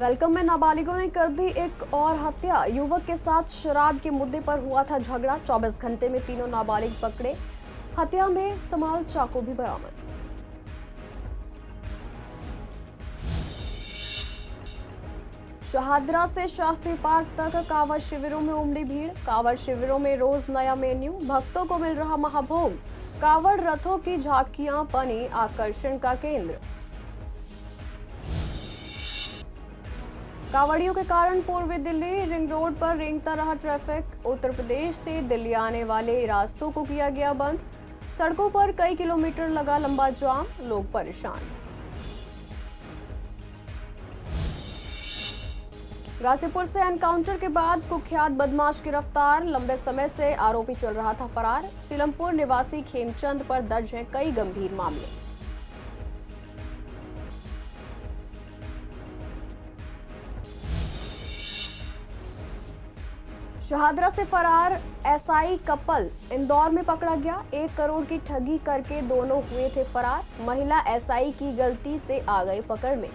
Welcome में नाबालिगों ने कर दी एक और हत्या। युवक के साथ शराब के मुद्दे पर हुआ था झगड़ा। 24 घंटे में तीनों नाबालिग पकड़े। हत्या में इस्तेमाल चाकू भी बरामद। शहादरा से शास्त्री पार्क तक कांवड़ शिविरों में उमड़ी भीड़। कांवड़ शिविरों में रोज नया मेन्यू, भक्तों को मिल रहा महाभोग। कांवड़ रथों की झांकियां बनी आकर्षण का केंद्र। कांवड़ियों के कारण पूर्वी दिल्ली रिंग रोड पर रेंगता रहा ट्रैफिक। उत्तर प्रदेश से दिल्ली आने वाले रास्तों को किया गया बंद। सड़कों पर कई किलोमीटर लगा लंबा जाम, लोग परेशान। गाजीपुर से एनकाउंटर के बाद कुख्यात बदमाश गिरफ्तार। लंबे समय से आरोपी चल रहा था फरार। सीलमपुर निवासी खेमचंद पर दर्ज है कई गंभीर मामले। शहादरा से फरार एसआई कपल इंदौर में पकड़ा गया। 1 करोड़ की ठगी करके दोनों हुए थे फरार। महिला एसआई की गलती से आ गई पकड़ में।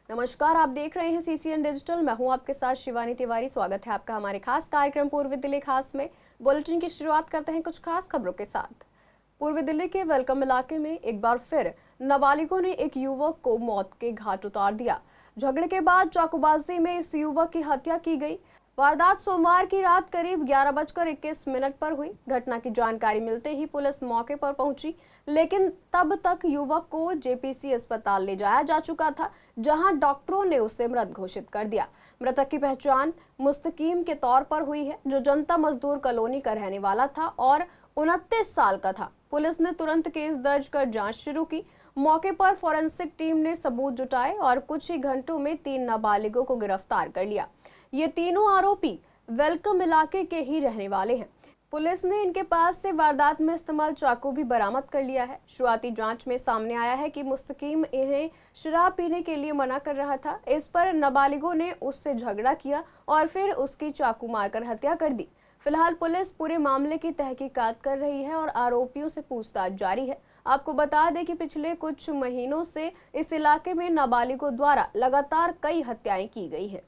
नमस्कार, आप देख रहे हैं सीसीएन डिजिटल। मैं हूं आपके साथ शिवानी तिवारी। स्वागत है आपका हमारे खास कार्यक्रम पूर्वी दिल्ली खास में। बुलेटिन की शुरुआत करते हैं कुछ खास खबरों के साथ। पूर्वी दिल्ली के वेलकम इलाके में एक बार फिर नाबालिगों ने एक युवक को मौत के घाट उतार दिया। झगड़े के बाद चाकूबाजी में इस युवक की हत्या की गई। वारदात सोमवार की रात करीब 11:21 पर हुई। घटना की जानकारी मिलते ही पुलिस मौके पर पहुंची, लेकिन तब तक युवक को जेपीसी अस्पताल ले जाया जा चुका था, जहां डॉक्टरों ने उसे मृत घोषित कर दिया। मृतक की पहचान मुस्तकीम के तौर पर हुई है, जो जनता मजदूर कॉलोनी का रहने वाला था और 29 साल का था। पुलिस ने तुरंत केस दर्ज कर जांच शुरू की। मौके पर फोरेंसिक टीम ने सबूत जुटाए और कुछ ही घंटों में 3 नाबालिगों को गिरफ्तार कर लिया। ये तीनों आरोपी वेलकम इलाके के ही रहने वाले हैं। पुलिस ने इनके पास से वारदात में इस्तेमाल चाकू भी बरामद कर लिया है। शुरुआती जांच में सामने आया है कि मुस्तकीम इन्हें शराब पीने के लिए मना कर रहा था। इस पर नाबालिगों ने उससे झगड़ा किया और फिर उसकी चाकू मारकर हत्या कर दी। फिलहाल पुलिस पूरे मामले की तहकीकात कर रही है और आरोपियों से पूछताछ जारी है। आपको बता दें कि पिछले कुछ महीनों से इस इलाके में नाबालिगों द्वारा लगातार कई हत्याएं की गई हैं।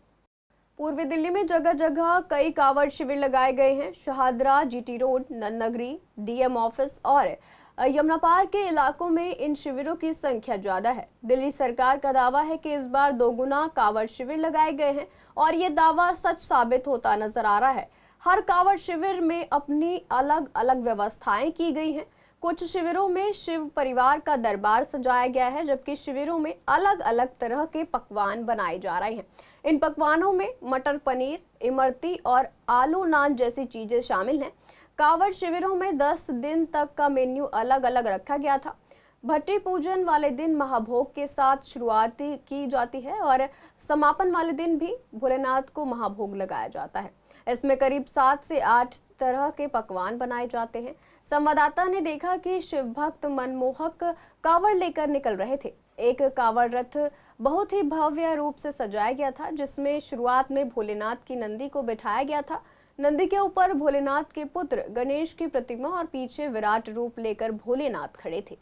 पूर्वी दिल्ली में जगह जगह कई कांवड़ शिविर लगाए गए हैं। Shahdara, GT road, Nandnagri, DM office और यमुना पार्क के इलाकों में इन शिविरों की संख्या ज्यादा है। दिल्ली सरकार का दावा है कि इस बार 2 गुना कांवड़ शिविर लगाए गए हैं और ये दावा सच साबित होता नजर आ रहा है। हर कांवड़ शिविर में अपनी अलग अलग व्यवस्थाएं की गई हैं। कुछ शिविरों में शिव परिवार का दरबार सजाया गया है, जबकि शिविरों में अलग अलग तरह के पकवान बनाए जा रहे हैं। इन पकवानों में मटर पनीर, इमरती और आलू नान जैसी चीजें शामिल हैं। कांवड़ शिविरों में 10 दिन तक का मेन्यू अलग अलग रखा गया था। भट्टी पूजन वाले दिन महाभोग के साथ शुरुआत की जाती है और समापन वाले दिन भी भोलेनाथ को महाभोग लगाया जाता है। इसमें करीब 7 से 8 तरह के पकवान बनाए जाते हैं। संवाददाता ने देखा कि शिव भक्त मनमोहक कांवड़ लेकर निकल रहे थे। एक कांवड़ रथ बहुत ही भव्य रूप से सजाया गया था, जिसमें शुरुआत में भोलेनाथ की नंदी को बिठाया गया था। नंदी के ऊपर भोलेनाथ के पुत्र गणेश की प्रतिमा और पीछे विराट रूप लेकर भोलेनाथ खड़े थे।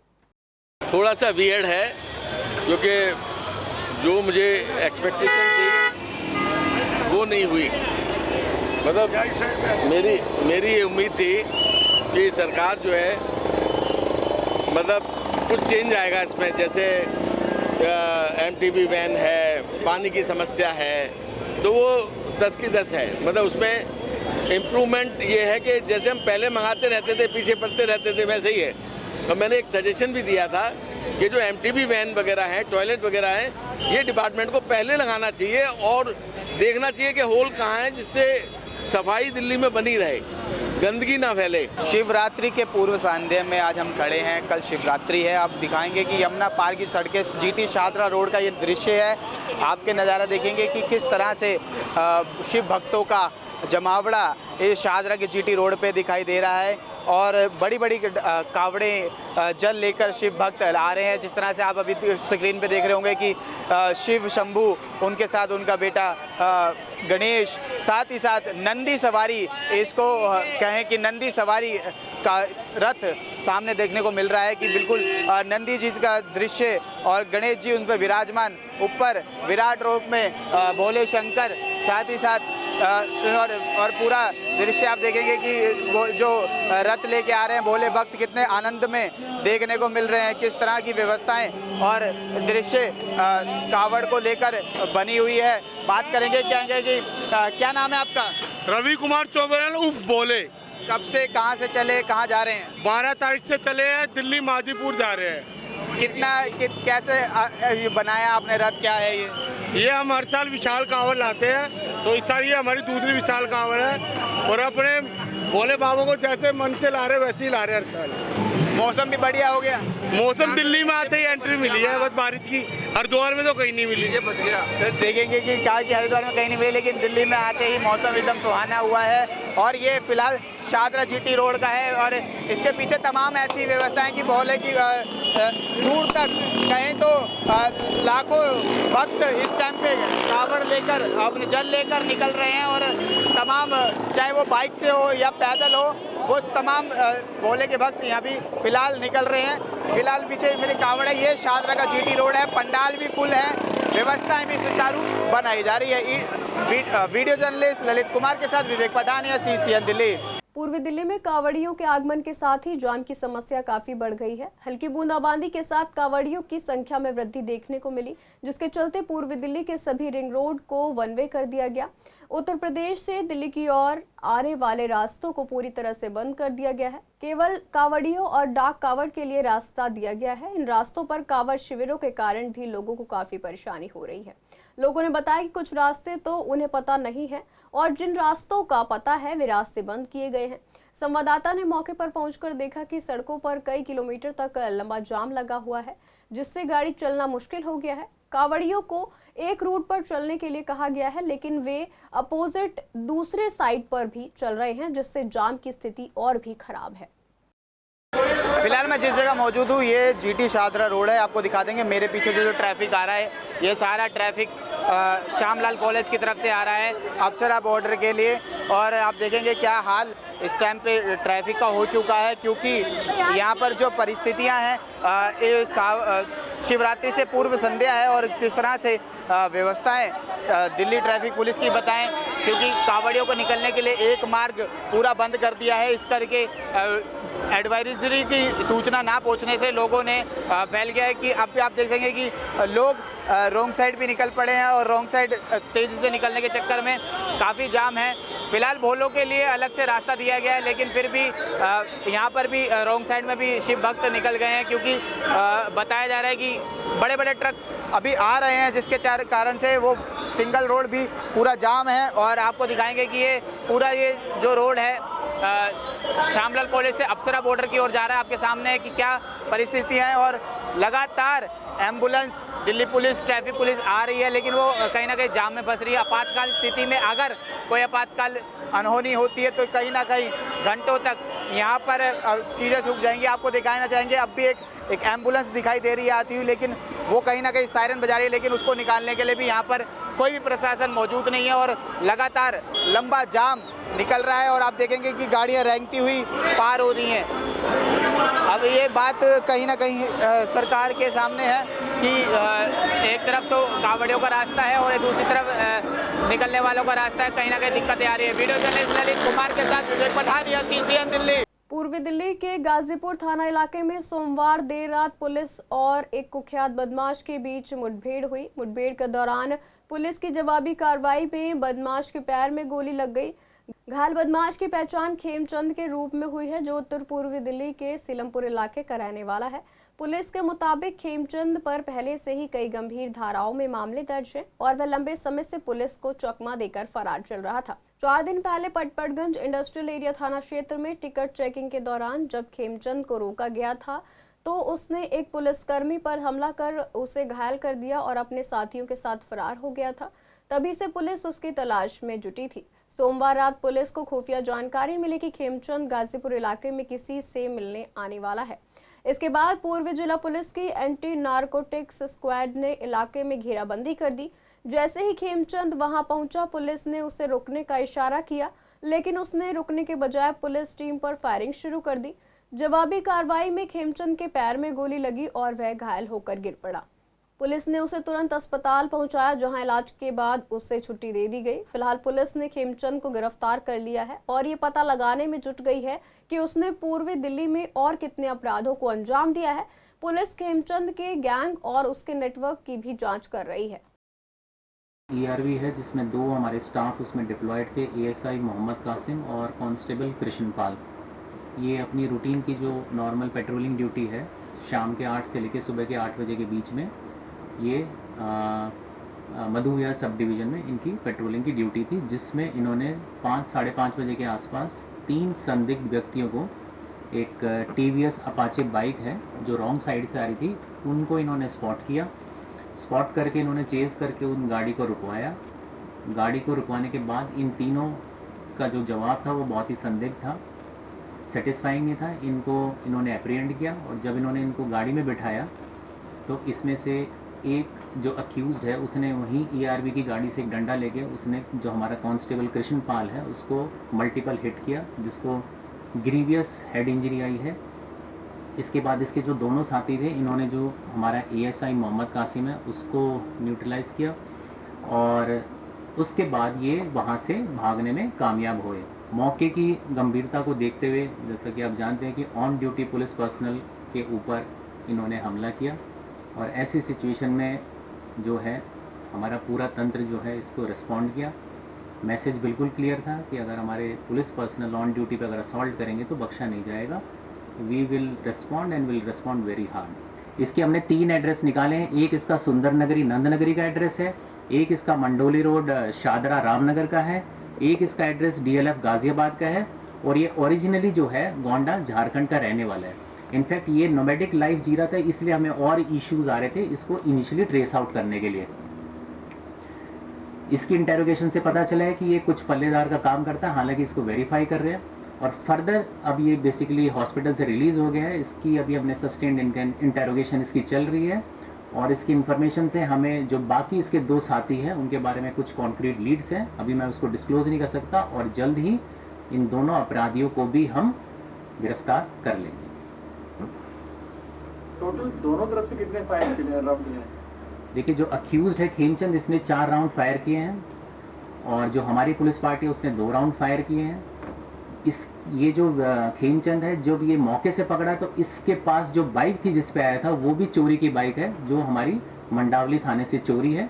थोड़ा सा वियर्ड है, क्योंकि जो मुझे एक्सपेक्टेशन थी वो नहीं हुई। मतलब मेरी ये उम्मीद थी कि सरकार जो है मतलब कुछ चेंज आएगा इसमें, जैसे एमटीबी वैन है, पानी की समस्या है, तो वो 10 की 10 है। मतलब उसमें इम्प्रूवमेंट ये है कि जैसे हम पहले मंगाते रहते थे, पीछे पड़ते रहते थे, वैसे ही है। और मैंने एक सजेशन भी दिया था कि जो एमटीबी वैन वगैरह है, टॉयलेट वगैरह है, ये डिपार्टमेंट को पहले लगाना चाहिए और देखना चाहिए कि होल कहाँ है, जिससे सफाई दिल्ली में बनी रहे, गंदगी ना फैले। शिवरात्रि के पूर्व संध्या में आज हम खड़े हैं। कल शिवरात्रि है। आप दिखाएंगे कि यमुना पार्क की सड़कें, जीटी शाहदरा रोड का ये दृश्य है। आपके नज़ारा देखेंगे कि किस तरह से शिव भक्तों का जमावड़ा इस शाहदरा के जीटी रोड पे दिखाई दे रहा है और बड़ी बड़ी कावड़ें जल लेकर शिव भक्त आ रहे हैं। जिस तरह से आप अभी स्क्रीन पे देख रहे होंगे कि शिव शंभू, उनके साथ उनका बेटा गणेश, साथ ही साथ नंदी सवारी, इसको कहें कि नंदी सवारी का रथ सामने देखने को मिल रहा है कि बिल्कुल नंदी जी का दृश्य और गणेश जी उन पर विराजमान, ऊपर विराट रूप में भोले शंकर, साथ ही साथ और पूरा दृश्य आप देखेंगे कि वो जो रथ लेके आ रहे हैं भोले भक्त कितने आनंद में देखने को मिल रहे हैं। किस तरह की व्यवस्थाएं और दृश्य कावड़ को लेकर बनी हुई है। बात करेंगे, कहेंगे कि क्या नाम है आपका? रवि कुमार चौबेरन उर्फ भोले। कब से, कहाँ से चले, कहाँ जा रहे हैं? 12 तारीख से चले हैं, दिल्ली मादीपुर जा रहे हैं। कैसे बनाया आपने रथ, क्या है ये? हम हर साल विशाल कांवड़ लाते हैं, तो इस साल ये हमारी दूसरी विशाल कांवड़ है और अपने भोले बाबा को जैसे मन से ला रहे वैसे ही ला रहे हर साल। मौसम भी बढ़िया हो गया। मौसम दिल्ली में आते ही एंट्री मिली है, बस बारिश की। हरिद्वार में तो कहीं नहीं मिली। तो देखेंगे कि कहा कि हरिद्वार में कहीं नहीं मिली, लेकिन दिल्ली में आते ही मौसम एकदम सुहाना हुआ है। और ये फिलहाल शाहदरा जीटी रोड का है और इसके पीछे तमाम ऐसी व्यवस्थाएं कि भोले की दूर तक कहें तो लाखों भक्त इस टाइम पे कावड़ लेकर, अपने जल लेकर निकल रहे हैं और तमाम, चाहे वो बाइक से हो या पैदल हो, वो तमाम भोले के भक्त यहाँ भी फिलहाल निकल रहे हैं। फिलहाल पीछे मेरे कावड़ है, ये शाहदरा का जीटी रोड है, पंडाल भी फुल है, व्यवस्थाएं भी सुचारू बनाई जा रही है। वीडियो जर्नलिस्ट ललित कुमार के साथ विवेक पठानिया, CCN दिल्ली। पूर्वी दिल्ली में कांवड़ियों के आगमन के साथ ही जाम की समस्या काफी बढ़ गई है। हल्की बूंदाबांदी के साथ कांवड़ियों की संख्या में वृद्धि देखने को मिली, जिसके चलते पूर्वी दिल्ली के सभी रिंग रोड को वन वे कर दिया गया। उत्तर प्रदेश से दिल्ली की ओर आने वाले रास्तों को पूरी तरह से बंद कर दिया गया है। केवल कांवड़ियों और डाक कावड़ के लिए रास्ता दिया गया है। इन रास्तों पर कावड़ शिविरों के कारण भी लोगों को काफी परेशानी हो रही है। लोगों ने बताया कि कुछ रास्ते तो उन्हें पता नहीं है और जिन रास्तों का पता है वे रास्ते बंद किए गए हैं। संवाददाता ने मौके पर पहुंचकर देखा कि सड़कों पर कई किलोमीटर तक लंबा जाम लगा हुआ है, जिससे गाड़ी चलना मुश्किल हो गया है। कांवड़ियों को एक रूट पर चलने के लिए कहा गया है, लेकिन वे अपोजिट दूसरे साइड पर भी चल रहे हैं, जिससे जाम की स्थिति और भी खराब है। फिलहाल मैं जिस जगह मौजूद हूँ ये जीटी शाहदरा रोड है, आपको दिखा देंगे। मेरे पीछे जो ट्रैफिक आ रहा है, ये सारा ट्रैफिक श्यामलाल कॉलेज की तरफ से आ रहा है अप्सरा बॉर्डर के लिए। और आप देखेंगे क्या हाल इस टाइम पे ट्रैफिक का हो चुका है, क्योंकि यहाँ पर जो परिस्थितियाँ हैं, शिवरात्रि से पूर्व संध्या है और किस तरह से व्यवस्थाएं दिल्ली ट्रैफिक पुलिस की बताएं, क्योंकि कांवड़ियों को निकलने के लिए एक मार्ग पूरा बंद कर दिया है। इस करके एडवाइजरी की सूचना ना पहुंचने से लोगों ने फैल गया है कि अब भी आप देख सकेंगे कि लोग रॉन्ग साइड भी निकल पड़े हैं और रॉन्ग साइड तेज़ी से निकलने के चक्कर में काफ़ी जाम है। फिलहाल भोलों के लिए अलग से रास्ता दिया गया है, लेकिन फिर भी यहाँ पर भी रॉन्ग साइड में भी शिव भक्त निकल गए हैं, क्योंकि बताया जा रहा है कि बड़े बड़े ट्रक्स अभी आ रहे हैं, जिसके कारण से वो सिंगल रोड भी पूरा जाम है। और आपको दिखाएंगे कि ये पूरा ये जो रोड है श्यामलाल कॉलेज से अप्सरा बॉर्डर की ओर जा रहा है। आपके सामने है कि क्या परिस्थिति है और लगातार ambulance, Delhi police, traffic police आ रही है, लेकिन वो कहीं ना कहीं जाम में फंस रही है। आपातकाल स्थिति में अगर कोई आपातकाल अनहोनी होती है तो कहीं ना कहीं घंटों तक यहाँ पर चीज़ें सूख जाएंगी। आपको दिखाना चाहेंगे, अब भी एक एम्बुलेंस दिखाई दे रही है आती हुई, लेकिन वो कहीं ना कहीं सायरन बजा रही है, लेकिन उसको निकालने के लिए भी यहाँ पर कोई भी प्रशासन मौजूद नहीं है और लगातार लंबा जाम निकल रहा है। और आप देखेंगे कि गाड़ियाँ रेंगती हुई पार हो रही हैं। अब ये बात कहीं ना कहीं सरकार के सामने है कि एक तरफ तो कांवड़ियों का रास्ता है और दूसरी तरफ निकलने वालों का रास्ता है, कहीं ना कहीं दिक्कतें आ रही है। वीडियो जर्नलिस्ट ललित कुमार के साथ विवेक पठानिया, CCN दिल्ली। पूर्वी दिल्ली के गाजीपुर थाना इलाके में सोमवार देर रात पुलिस और एक कुख्यात बदमाश के बीच मुठभेड़ हुई। मुठभेड़ के दौरान पुलिस की जवाबी कार्रवाई में बदमाश के पैर में गोली लग गई। घायल बदमाश की पहचान खेमचंद के रूप में हुई है, जो उत्तर पूर्वी दिल्ली के सीलमपुर इलाके का रहने वाला है। पुलिस के मुताबिक खेमचंद पर पहले से ही कई गंभीर धाराओं में मामले दर्ज हैं और वह लंबे समय से पुलिस को चकमा देकर फरार चल रहा था। 4 दिन पहले पटपटगंज इंडस्ट्रियल एरिया थाना क्षेत्र में टिकट चेकिंग के दौरान जब खेमचंद को रोका गया था तो उसने एक पुलिसकर्मी पर हमला कर उसे घायल कर दिया और अपने साथियों के साथ फरार हो गया था। तभी से पुलिस उसकी तलाश में जुटी थी। सोमवार रात पुलिस को खुफिया जानकारी मिली कि खेमचंद गाजीपुर इलाके में किसी से मिलने आने वाला है। इसके बाद पूर्वी जिला पुलिस की एंटी नारकोटिक्स स्क्वाड ने इलाके में घेराबंदी कर दी। जैसे ही खेमचंद वहां पहुंचा, पुलिस ने उसे रोकने का इशारा किया। लेकिन उसने रुकने के बजाय पुलिस टीम पर फायरिंग शुरू कर दी। जवाबी कार्रवाई में खेमचंद के पैर में गोली लगी और वह घायल होकर गिर पड़ा। पुलिस ने उसे तुरंत अस्पताल पहुंचाया, जहां इलाज के बाद उसे छुट्टी दे दी गई। फिलहाल पुलिस ने खेमचंद को गिरफ्तार कर लिया है और ये पता लगाने में जुट गई है कि उसने पूर्वी दिल्ली में और कितने अपराधों को अंजाम दिया है। पुलिस खेमचंद के गैंग और उसके नेटवर्क की भी जांच कर रही है। ERV है जिसमें 2 हमारे स्टाफ उसमें डिप्लॉयड थे, ASI मोहम्मद कासिम और कांस्टेबल कृष्णपाल। ये अपनी रूटीन की जो नॉर्मल पेट्रोलिंग ड्यूटी है, शाम के 8 से लेकर सुबह के 8 बजे के बीच में ये मधु विहार सब डिवीज़न में इनकी पेट्रोलिंग की ड्यूटी थी, जिसमें इन्होंने 5 साढ़े 5 बजे के आसपास 3 संदिग्ध व्यक्तियों को, एक TVS अपाचे बाइक है जो रॉन्ग साइड से आ रही थी, उनको इन्होंने स्पॉट किया। स्पॉट करके इन्होंने चेज़ करके उन गाड़ी को रुकवाया। गाड़ी को रुकवाने के बाद इन तीनों का जो जवाब था वो बहुत ही संदिग्ध था, सेटिस्फाइंग नहीं था। इन्होंने अप्रीहेंड किया और जब इन्होंने इनको गाड़ी में बिठाया तो इसमें से एक जो अक्यूज़ड है उसने वहीं ERV की गाड़ी से एक डंडा लेके उसने जो हमारा कांस्टेबल कृष्णपाल है उसको मल्टीपल हिट किया, जिसको ग्रीवियस हेड इंजरी आई है। इसके बाद इसके जो दोनों साथी थे, इन्होंने जो हमारा ASI मोहम्मद कासिम है उसको न्यूट्रलाइज़ किया और उसके बाद ये वहाँ से भागने में कामयाब हुए। मौके की गंभीरता को देखते हुए, जैसा कि आप जानते हैं कि ऑन ड्यूटी पुलिस पर्सनल के ऊपर इन्होंने हमला किया और ऐसी सिचुएशन में जो है हमारा पूरा तंत्र जो है इसको रिस्पॉन्ड किया। मैसेज बिल्कुल क्लियर था कि अगर हमारे पुलिस पर्सनल ऑन ड्यूटी पर अगर असॉल्ट करेंगे तो बख्शा नहीं जाएगा। We will respond and will respond very hard. इसके हमने 3 एड्रेस निकाले हैं। एक इसका सुंदर नगरी नंदनगरी का एड्रेस है, एक इसका मंडोली रोड शादरा रामनगर का है, एक इसका एड्रेस DLF गाज़ियाबाद का है और ये ओरिजिनली जो है गोंडा झारखंड का रहने वाला है। इनफैक्ट ये नोमैडिक लाइफ जी रहा था, इसलिए हमें और इश्यूज आ रहे थे इसको इनिशियली ट्रेस आउट करने के लिए। इसकी इंटेरोगेशन से पता चला है कि ये कुछ पल्लेदार का काम करता है, हालांकि इसको वेरीफाई कर रहे हैं और फर्दर अब ये बेसिकली हॉस्पिटल से रिलीज़ हो गया है। इसकी अभी हमने सस्टेन्ड इंटेरोगेशन इसकी चल रही है और इसकी इन्फॉर्मेशन से हमें जो बाकी इसके 2 साथी हैं उनके बारे में कुछ कॉन्क्रीट लीड्स हैं, अभी मैं उसको डिस्क्लोज नहीं कर सकता और जल्द ही इन दोनों अपराधियों को भी हम गिरफ्तार कर लेंगे। टोटल दोनों तरफ से कितने फायर किए हैं राउंड में? देखिए, जो अक्यूज्ड है खेमचंद, इसने 4 राउंड फायर किए हैं और जो हमारी पुलिस पार्टी है उसने 2 राउंड फायर किए हैं। ये जो खेमचंद है, जब ये मौके से पकड़ा तो इसके पास जो बाइक थी जिस पे आया था वो भी चोरी की बाइक है, जो हमारी मंडावली थाने से चोरी है।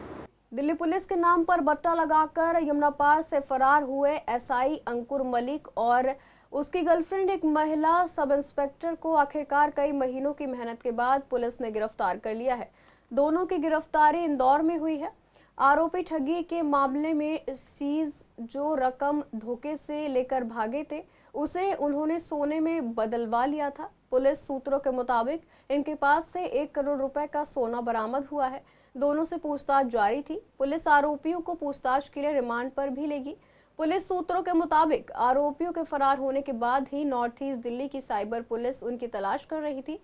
दिल्ली पुलिस के नाम पर बट्टा लगाकर यमुना पार से फरार हुए SI अंकुर मलिक और उसकी गर्लफ्रेंड एक महिला सब इंस्पेक्टर को आखिरकार कई महीनों की मेहनत के बाद पुलिस ने गिरफ्तार कर लिया है। दोनों की गिरफ्तारी इंदौर में हुई है। आरोपी ठगी के मामले में सीज जो रकम धोखे से लेकर भागे थे उसे उन्होंने सोने में बदलवा लिया था। पुलिस सूत्रों के मुताबिक इनके पास से 1 करोड़ रुपए का सोना बरामद हुआ है। दोनों से पूछताछ जारी थी। पुलिस आरोपियों को पूछताछ के लिए रिमांड पर भी लेगी। पुलिस सूत्रों के मुताबिक आरोपियों के फरार होने के बाद ही नॉर्थ ईस्ट दिल्ली की साइबर पुलिस उनकी तलाश कर रही थी।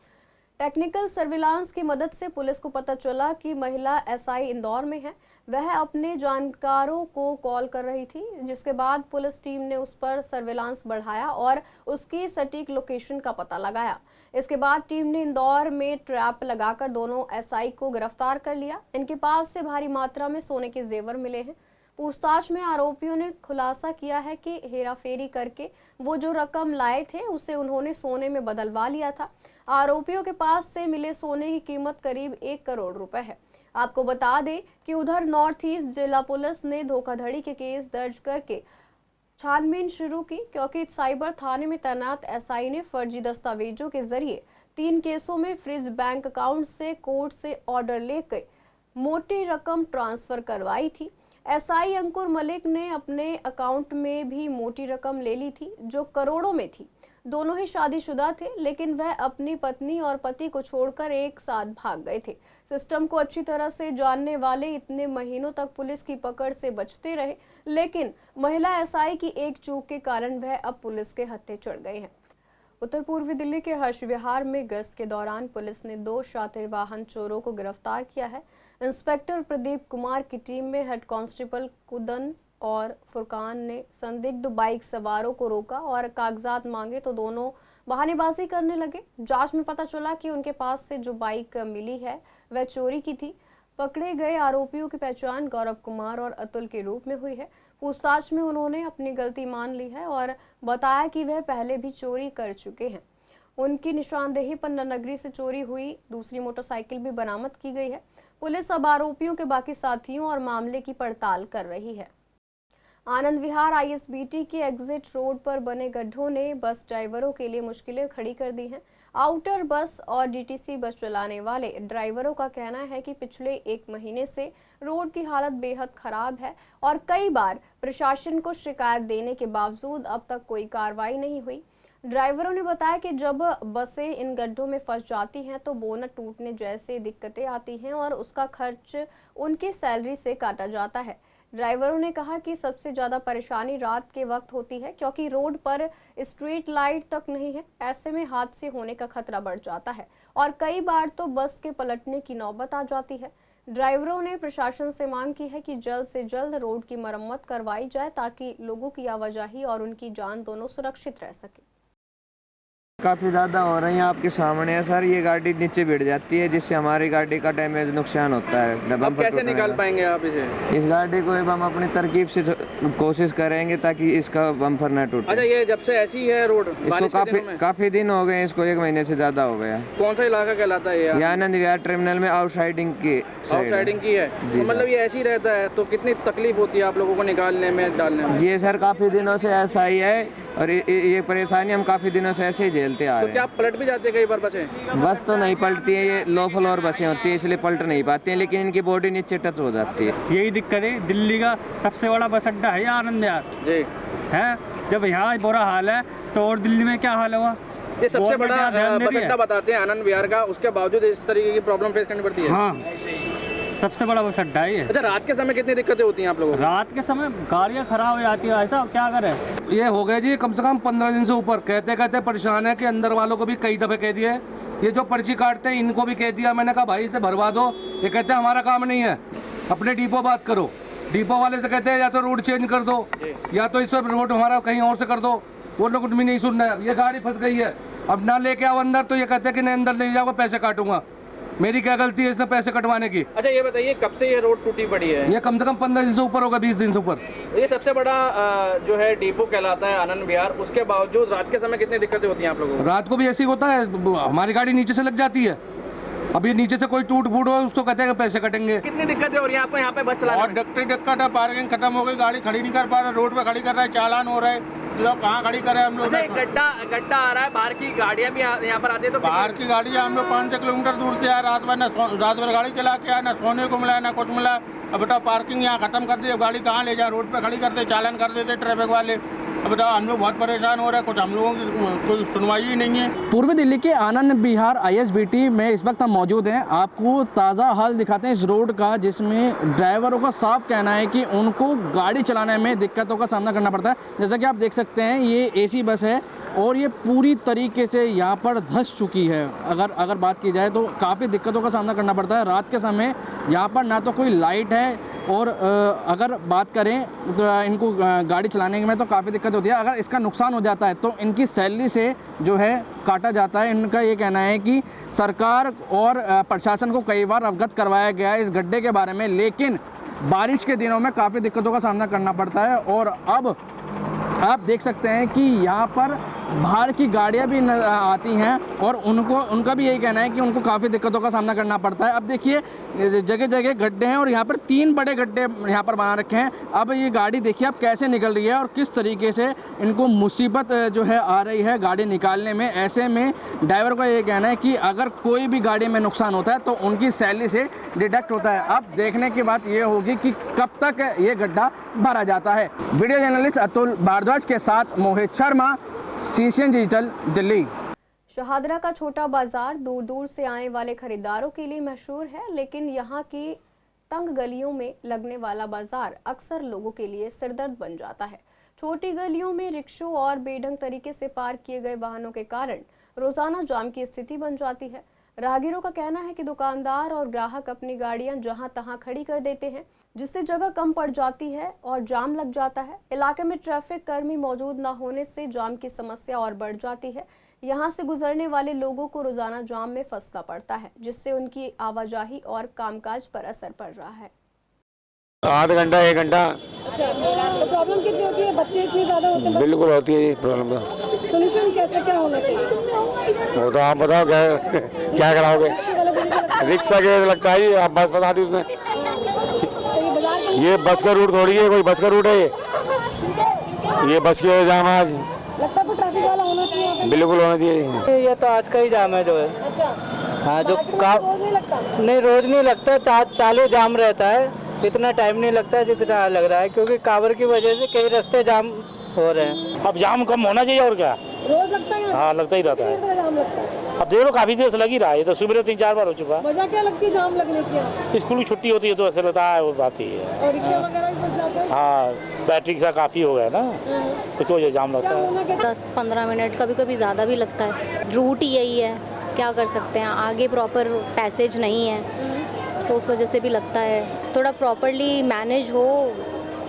टेक्निकल सर्विलांस की मदद से पुलिस को पता चला कि महिला SI इंदौर में है। वह अपने जानकारों को कॉल कर रही थी, जिसके बाद पुलिस टीम ने उस पर सर्विलांस बढ़ाया और उसकी सटीक लोकेशन का पता लगाया। इसके बाद टीम ने इंदौर में ट्रैप लगाकर दोनों SI को गिरफ्तार कर लिया। इनके पास से भारी मात्रा में सोने के जेवर मिले हैं। पूछताछ में आरोपियों ने खुलासा किया है कि हेराफेरी करके वो जो रकम लाए थे उसे उन्होंने सोने में बदलवा लिया था। आरोपियों के पास से मिले सोने की कीमत करीब 1 करोड़ रुपए है। आपको बता दें कि उधर नॉर्थ ईस्ट जिला पुलिस ने धोखाधड़ी के केस दर्ज करके छानबीन शुरू की, क्योंकि साइबर थाने में तैनात SI ने फर्जी दस्तावेजों के जरिए 3 केसों में फ्रिज बैंक अकाउंट से कोर्ट से ऑर्डर लेकर मोटी रकम ट्रांसफर करवाई थी। SI अंकुर मलिक ने अपने अकाउंट में भी मोटी रकम ले ली थी, जो करोड़ों में थी। दोनों ही शादीशुदा थे, लेकिन वह अपनी पत्नी और पति को छोड़कर एक साथ भाग गए थे। सिस्टम को अच्छी तरह से जानने वाले इतने महीनों तक पुलिस की पकड़ से बचते रहे, लेकिन महिला SI की एक चूक के कारण वह अब पुलिस के हत्थे चढ़ गए हैं। उत्तर पूर्वी दिल्ली के हर्ष विहार में गश्त के दौरान पुलिस ने 2 शातिर वाहन चोरों को गिरफ्तार किया है। इंस्पेक्टर प्रदीप कुमार की टीम में हेड कांस्टेबल कुदन और फुरकान ने संदिग्ध बाइक सवारों को रोका और कागजात मांगे तो दोनों बहानेबाजी करने लगे। जांच में पता चला कि उनके पास से जो बाइक मिली है वह चोरी की थी। पकड़े गए आरोपियों की पहचान गौरव कुमार और अतुल के रूप में हुई है। पूछताछ में उन्होंने अपनी गलती मान ली है और बताया कि वह पहले भी चोरी कर चुके हैं। उनकी निशानदेही पर नगरी से चोरी हुई दूसरी मोटरसाइकिल भी बरामद की गई है। पुलिस अब आरोपियों के बाकी साथियों और मामले की पड़ताल कर रही है। आनंद विहार ISBT के एग्जिट रोड पर बने गड्ढों ने बस ड्राइवरों के लिए मुश्किलें खड़ी कर दी हैं। आउटर बस और DTC बस चलाने वाले ड्राइवरों का कहना है कि पिछले 1 महीने से रोड की हालत बेहद खराब है और कई बार प्रशासन को शिकायत देने के बावजूद अब तक कोई कार्रवाई नहीं हुई। ड्राइवरों ने बताया कि जब बसें इन गड्ढों में फंस जाती हैं तो बोनट टूटने जैसे दिक्कतें आती हैं और उसका खर्च उनकी सैलरी से काटा जाता है। ड्राइवरों ने कहा कि सबसे ज़्यादा परेशानी रात के वक्त होती है क्योंकि रोड पर स्ट्रीट लाइट तक नहीं है। ऐसे में हादसे होने का खतरा बढ़ जाता है और कई बार तो बस के पलटने की नौबत आ जाती है। ड्राइवरों ने प्रशासन से मांग की है कि जल्द से जल्द रोड की मरम्मत करवाई जाए ताकि लोगों की आवाजाही और उनकी जान दोनों सुरक्षित रह सके। काफ़ी ज़्यादा हो रही हैं, आपके सामने है सर। ये गाड़ी नीचे गिर जाती है जिससे हमारी गाड़ी का डैमेज नुकसान होता है। अब कैसे निकाल पाएंगे आप इसे? इस गाड़ी को हम अपनी तरकीब से कोशिश करेंगे ताकि इसका बम्पर न टूटे। अच्छा, ये जब से ऐसी है रोड, इसको काफ़ी दिन हो गए, इसको 1 महीने से ज़्यादा हो गया। कौन सा इलाका कहलाता है ये? आनंद विहार टर्मिनल में आउटसाइडिंग की है। तो मतलब ये ऐसी रहता है तो कितनी तकलीफ होती है आप लोगों को निकालने में, डालने में? ये सर काफ़ी दिनों से ऐसा ही है और ये परेशानी हम काफ़ी दिनों से ऐसे ही झेलते आ रहे हैं। तो क्या पलट भी जाते हैं कई बार बसें? बस तो नहीं पलटती है, ये लो फ्लोर बसें होती है इसलिए पलट नहीं पाती हैं, लेकिन इनकी बॉडी नीचे टच हो जाती है। यही दिक्कत है। दिल्ली का सबसे बड़ा बस अड्डा है आनंद विहार जी है। जब यहाँ बुरा हाल है तो और दिल्ली में क्या हाल होगा? ये सबसे बड़ा बस अड्डा बताते हैं आनंद विहार का, उसके बावजूद इस तरीके की प्रॉब्लम फेस करनी पड़ती है। हाँ, सबसे बड़ा बस अड्डा है ये। अच्छा, रात के समय कितनी दिक्कतें होती हैं आप लोगों को? रात के समय गाड़ियाँ खराब हो जाती है, ऐसा क्या करें? ये हो गया जी कम से कम 15 दिन से ऊपर। कहते कहते परेशान है कि अंदर वालों को भी कई दफ़े कह दिए, ये जो पर्ची काटते हैं इनको भी कह दिया। मैंने कहा भाई इसे भरवा दो। ये कहते हैं हमारा काम नहीं है, अपने डिपो बात करो। डिपो वाले से कहते हैं या तो रोड चेंज कर दो या तो इस पर रोड हमारा कहीं और से कर दो। वो लोग भी नहीं सुन रहे हैं। ये गाड़ी फंस गई है, अब ना लेके आओ अंदर, तो ये कहते हैं कि नहीं अंदर नहीं जाओगे, पैसे काटूंगा। मेरी क्या गलती है इसने पैसे कटवाने की? अच्छा, ये बताइए कब से ये रोड टूटी पड़ी है? ये कम से कम 15 दिन से ऊपर होगा, 20 दिन से ऊपर। ये सबसे बड़ा जो है डिपो कहलाता है आनंद विहार, उसके बावजूद रात के समय कितनी दिक्कतें होती हैं आप लोगों को? रात को भी ऐसे ही होता है, हमारी गाड़ी नीचे से लग जाती है। अब ये नीचे से कोई टूट फूट हो उसको कहते हैं कि पैसे कटेंगे। कितनी दिक्कतें हो रही है आपको यहाँ पे बस चलाने में? दिक्कत है, पार्किंग खत्म हो गई, गाड़ी खड़ी नहीं कर पा रहा, रोड पे खड़ी कर रहा है, चालान हो रहा है, लोग कहाँ खड़ी करे हम लोग? गड्ढा आ रहा है, बाहर की गाड़ियाँ भी यहाँ पर आती है। तो बाहर की गाड़ी हम लोग 5-6 किलोमीटर दूर से आए, रात भर गाड़ी चला के आया, ना सोने को मिला ना कुछ मिला। अब बेटा पार्किंग यहाँ खत्म कर दी, अब गाड़ी कहाँ ले जाए? रोड पे खड़ी करते, चालान कर देते ट्रैफिक वाले। अब बताओ हम लोग बहुत परेशान हो रहे हैं, कुछ हम लोगों की कोई सुनवाई ही नहीं है। पूर्वी दिल्ली के आनंद विहार ISBT में इस वक्त हम मौजूद हैं। आपको ताज़ा हाल दिखाते हैं इस रोड का, जिसमें ड्राइवरों का साफ कहना है कि उनको गाड़ी चलाने में दिक्कतों का सामना करना पड़ता है। जैसा कि आप देख सकते हैं ये AC बस है और ये पूरी तरीके से यहाँ पर धंस चुकी है। अगर बात की जाए तो काफ़ी दिक्कतों का सामना करना पड़ता है। रात के समय यहाँ पर ना तो कोई लाइट है और अगर बात करें तो इनको गाड़ी चलाने में तो काफ़ी दिक्कत होती है। अगर इसका नुकसान हो जाता है तो इनकी सैलरी से जो है काटा जाता है। इनका ये कहना है कि सरकार और प्रशासन को कई बार अवगत करवाया गया है इस गड्ढे के बारे में, लेकिन बारिश के दिनों में काफ़ी दिक्कतों का सामना करना पड़ता है। और अब आप देख सकते हैं कि यहाँ पर बाहर की गाड़ियाँ भी आती हैं और उनका भी यही कहना है कि उनको काफ़ी दिक्कतों का सामना करना पड़ता है। अब देखिए जगह जगह गड्ढे हैं और यहाँ पर 3 बड़े गड्ढे यहाँ पर बना रखे हैं। अब ये गाड़ी देखिए अब कैसे निकल रही है और किस तरीके से इनको मुसीबत जो है आ रही है गाड़ी निकालने में। ऐसे में ड्राइवर का ये कहना है कि अगर कोई भी गाड़ी में नुकसान होता है तो उनकी सैलरी से डिडक्ट होता है। अब देखने की बात ये होगी कि कब तक ये गड्ढा भरा जाता है। वीडियो जर्नलिस्ट अतुल भारद्वाज के साथ मोहित शर्मा, CCN डिजिटल, दिल्ली। शहादरा का छोटा बाजार दूर दूर से आने वाले खरीदारों के लिए मशहूर है, लेकिन यहाँ की तंग गलियों में लगने वाला बाजार अक्सर लोगों के लिए सिरदर्द बन जाता है। छोटी गलियों में रिक्शों और बेढंग तरीके से पार्क किए गए वाहनों के कारण रोजाना जाम की स्थिति बन जाती है। राहगीरों का कहना है कि दुकानदार और ग्राहक अपनी गाड़ियां जहां तहां खड़ी कर देते हैं, जिससे जगह कम पड़ जाती है और जाम लग जाता है। इलाके में ट्रैफिक कर्मी मौजूद न होने से जाम की समस्या और बढ़ जाती है। यहां से गुजरने वाले लोगों को रोजाना जाम में फंसना पड़ता है, जिससे उनकी आवाजाही और कामकाज पर असर पड़ रहा है। आधा घंटा 1 घंटा। अच्छा, तो प्रॉब्लम कितनी होती है? बच्चे इतनी ज़्यादा होते हैं? बिल्कुल होती है प्रॉब्लम। तो सोल्यूशन कैसे क्या होना चाहिए? वो तो आप बताओ क्या कराओगे? रिक्शा के लगता है, आप बस बता दी उसने। ये बस का रूट थोड़ी है, कोई बस का रूट है ये बस के जाम आज लगता है ट्रैफिक वाला होना चाहिए। बिल्कुल होना चाहिए। ये तो आज का ही जाम है जो है। अच्छा, हाँ, जो रोज नहीं लगता? नहीं, रोज नहीं लगता, चालू जाम रहता है। इतना टाइम नहीं लगता है जितना लग रहा है, क्योंकि कांवर की वजह से कई रास्ते जाम हो रहे हैं। अब जाम कम होना चाहिए और क्या। रोज लगता है? हाँ, लगता ही रहता है। जाम लगता है? अब देख लो, काफी देर से लग ही रहा है। तो सुबह 3-4 बार हो चुका। वजह क्या लगती है जाम लगने की? स्कूल की छुट्टी होती है तो ऐसा लगता है, वो बात ही है। और रिक्शा वगैरह भी फंस जाते हैं? हाँ, बैटरी का काफी हो गया ना, तो वजह जाम लगता है। 10-15 मिनट, कभी कभी ज़्यादा भी लगता है। रूट ही यही है, क्या कर सकते हैं, आगे प्रॉपर पैसेज नहीं है तो उस वजह से भी लगता है। थोड़ा प्रॉपरली मैनेज हो,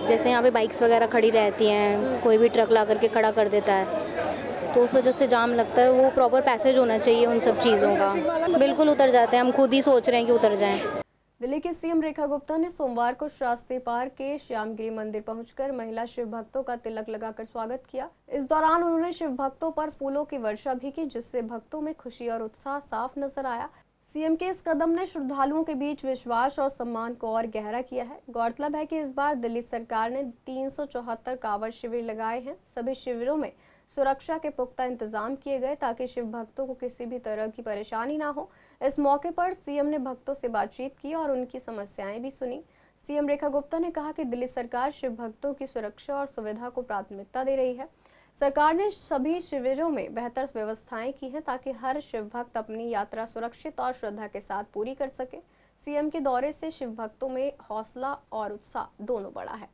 जैसे यहाँ पे बाइक्स वगैरह खड़ी रहती हैं, कोई भी ट्रक ला करके खड़ा कर देता है तो उस वजह से जाम लगता है। वो प्रॉपर पैसेज होना चाहिए उन सब चीज़ों का। बिल्कुल उतर जाते हैं, हम खुद ही सोच रहे हैं कि उतर जाएं। दिल्ली के सीएम रेखा गुप्ता ने सोमवार को शास्त्री पार्क के श्यामगिरी मंदिर पहुंचकर महिला शिव भक्तों का तिलक लगाकर स्वागत किया। इस दौरान उन्होंने शिव भक्तों पर फूलों की वर्षा भी की, जिससे भक्तों में खुशी और उत्साह साफ नजर आया। सीएम के इस कदम ने श्रद्धालुओं के बीच विश्वास और सम्मान को और गहरा किया है। गौरतलब है कि इस बार दिल्ली सरकार ने 374 कांवड़ शिविर लगाए हैं। सभी शिविरों में सुरक्षा के पुख्ता इंतजाम किए गए ताकि शिव भक्तों को किसी भी तरह की परेशानी ना हो। इस मौके पर सीएम ने भक्तों से बातचीत की और उनकी समस्याएं भी सुनी। सीएम रेखा गुप्ता ने कहा कि दिल्ली सरकार शिव भक्तों की सुरक्षा और सुविधा को प्राथमिकता दे रही है। सरकार ने सभी शिविरों में बेहतर व्यवस्थाएं की हैं ताकि हर शिव भक्त अपनी यात्रा सुरक्षित और श्रद्धा के साथ पूरी कर सके। सीएम के दौरे से शिव भक्तों में हौसला और उत्साह दोनों बढ़ा है।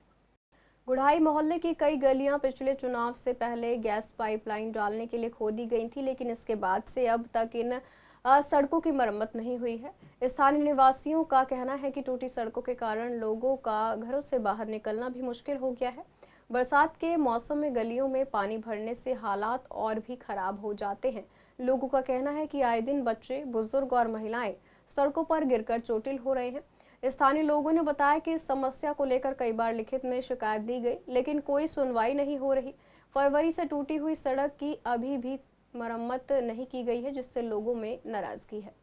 गुढ़ाई मोहल्ले की कई गलियां पिछले चुनाव से पहले गैस पाइपलाइन डालने के लिए खोदी गई थी, लेकिन इसके बाद से अब तक इन सड़कों की मरम्मत नहीं हुई है। स्थानीय निवासियों का कहना है कि टूटी सड़कों के कारण लोगों का घरों से बाहर निकलना भी मुश्किल हो गया है। बरसात के मौसम में गलियों में पानी भरने से हालात और भी खराब हो जाते हैं। लोगों का कहना है कि आए दिन बच्चे, बुजुर्ग और महिलाएं सड़कों पर गिरकर चोटिल हो रहे हैं। स्थानीय लोगों ने बताया कि इस समस्या को लेकर कई बार लिखित में शिकायत दी गई, लेकिन कोई सुनवाई नहीं हो रही। फरवरी से टूटी हुई सड़क की अभी भी मरम्मत नहीं की गई है, जिससे लोगों में नाराजगी है।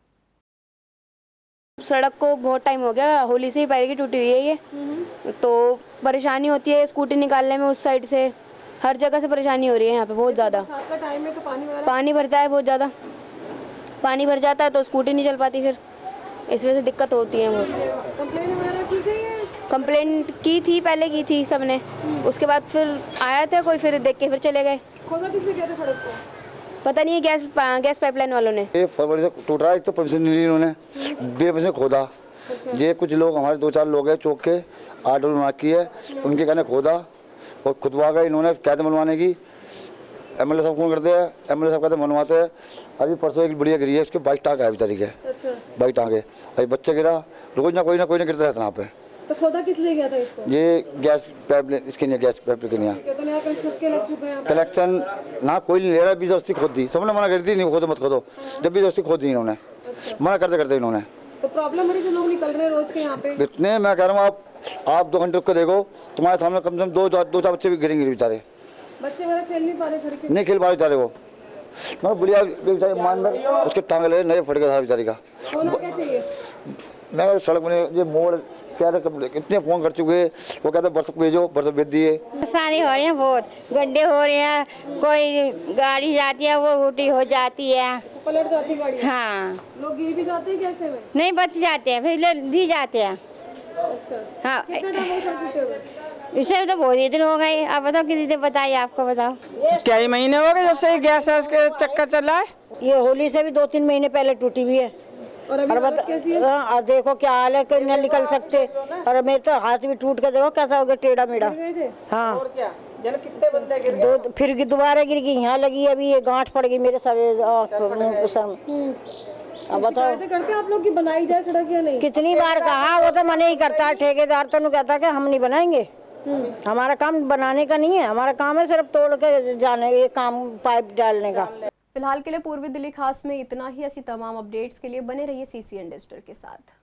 सड़क को बहुत टाइम हो गया, होली से ही पैर की टूटी हुई है ये, तो परेशानी होती है स्कूटी निकालने में। उस साइड से हर जगह से परेशानी हो रही है यहाँ पे बहुत ज़्यादा। तो पानी भरता है, बहुत ज़्यादा पानी भर जाता है तो स्कूटी नहीं चल पाती, फिर इस वजह से दिक्कत होती है बहुत। कंप्लेंट वगैरह की गई है? कंप्लेंट की थी, पहले की थी सबने, उसके बाद फिर आया था कोई, फिर देख के फिर चले गए। खोदा किसने किया था सड़क को? पता नहीं है, गैस पाइपलाइन वालों ने। ये फरवरी से टूट रहा है, तो परमिशन नहीं ली इन्होंने, बेवजह खोदा। ये कुछ लोग, हमारे 2-4 लोग हैं चौक के, आर्डर बना की है, उनके कहने खोदा और खुदवा गए इन्होंने कैद बनवाने की। एमएलए साहब फोन करते हैं, एमएलए साहब कहते बनवाते हैं। अभी परसों एक बढ़िया गिरी है, उसके बाइक टाँग है बेचारी के। अच्छा। बाइक टाँगे, अभी बच्चे गिरा, रोज ना कोई गिरता रहता यहाँ पे। तो खोदा किस लिए गया था इसको? ये गैस पाइपलाइन इसके लिए, गैस पाइप के लिए कलेक्शन ना कोई नहीं ले रहा, जबरदस्ती खोद दी। सबने मना कर दी, नहीं खोदो मत खोदो, जब भी जबरदस्ती खोद दी इन्होंने। मना करते करते इन्होंने। तो प्रॉब्लम हो रही है, जो लोग निकल रहे हैं रोज के यहाँ पे इतने, मैं कह रहा हूँ आप 2 घंटे रुक कर देखो, तुम्हारे सामने कम से कम 2-4 बच्चे भी गिरेंगे बेचारे। बच्चे वगैरह खेल नहीं पा रहे, नहीं खेल पा रहे बेचारे को। मैं बढ़िया बेचारे मानदार, उसके टांग ले नए फट गया था बेचारी का। होना क्या चाहिए? मैं सड़क में ये मोड़ क्या था, कितने फ़ोन कर चुके, वो कहते बरसात भेजो, बरसात भेज दिए। परेशानी हो रही है, बहुत गड्ढे हो रहे हैं, कोई गाड़ी जाती है वो उल्टी हो जाती है, पलट जाती गाड़ी। हाँ, लोग गिर भी जाते हैं कैसे में? नहीं बच जाते हैं, फिर दी जाते हैं। अच्छा। हाँ, कितना टाइम हो? इसे तो बहुत ही दिन हो गए। आप बताओ कितने दिन बताइए, आपको बताओ। क्या ही महीने हो गए जब से गैस के चक्कर चल रहा है? ये होली से भी 2-3 महीने पहले टूटी हुई है। और अभी हालत कैसी है? और देखो क्या हाल है, नहीं निकल सकते। और मेरे तो हाथ भी टूट के देखो कैसा हो गया, टेढ़ा मेढ़ा। हाँ, और क्या जन कितने बंदे गिर गए? फिर दोबारा गिर गई, यहाँ लगी, अभी ये गांठ पड़ गई मेरे सर। अब बताओ शिकायतें करते हैं आप लोग कि बनाई जाए सड़क या नहीं? कितनी बार कहा, वो तो मना ही करता है। ठेकेदार तो नहीं कहता कि हम नहीं बनाएंगे। हमारा काम बनाने का नहीं है, हमारा काम है सिर्फ तोड़ के जाने, ये काम पाइप डालने का। फिलहाल के लिए पूर्वी दिल्ली खास में इतना ही। ऐसी तमाम अपडेट्स के लिए बने रहिए CCN डिजिटल के साथ।